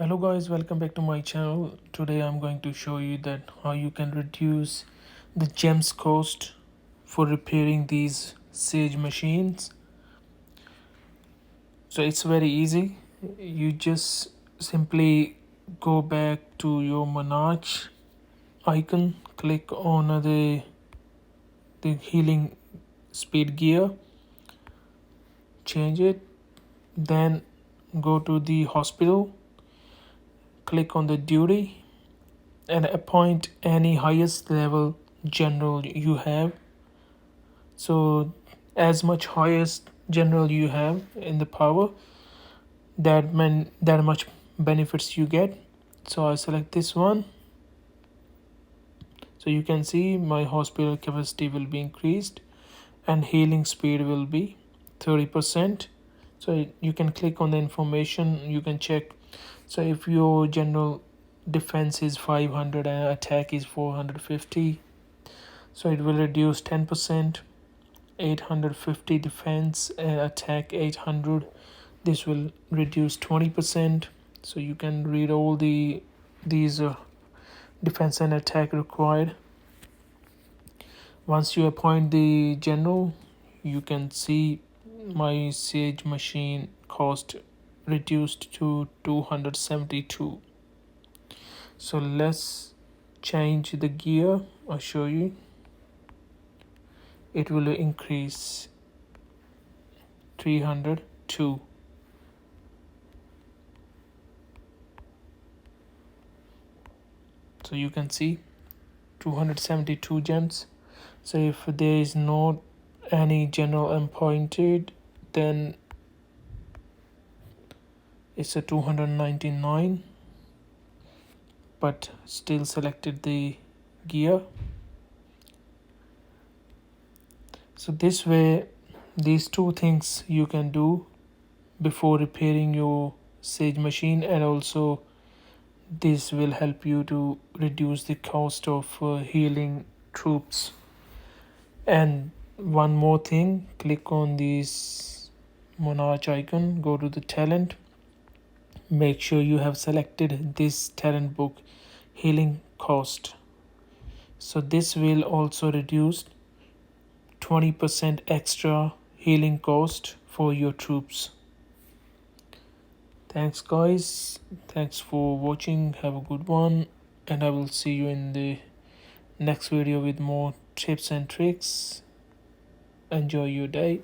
Hello guys, welcome back to my channel. Today I'm going to show you that how you can reduce the gems cost for repairing these Sage machines. So it's very easy. You just simply go back to your Monarch icon, click on the healing speed gear, change it, then go to the hospital, click on the duty and appoint any highest level general you have. So as much highest general you have in the power, that much benefits you get. So I select this one. So you can see my hospital capacity will be increased and healing speed will be 30%. So you can click on the information, you can check. So if your general defense is 500 and attack is 450, so it will reduce 10%. 850 defense and attack 800, this will reduce 20%. So you can read all these defense and attack required. Once you appoint the general, you can see my Sage machine cost reduced to 272. So let's change the gear. I'll show you. It will increase 302. So you can see 272 gems. So if there is not any general appointed, then it's a 299, but still selected the gear. So this way, these two things you can do before repairing your Sage machine, and also this will help you to reduce the cost of healing troops. And one more thing, click on this Monarch icon, go to the talent, make sure you have selected this talent book, healing cost. So this will also reduce 20% extra healing cost for your troops. Thanks guys, thanks for watching, have a good one, and I will see you in the next video with more tips and tricks. Enjoy your day.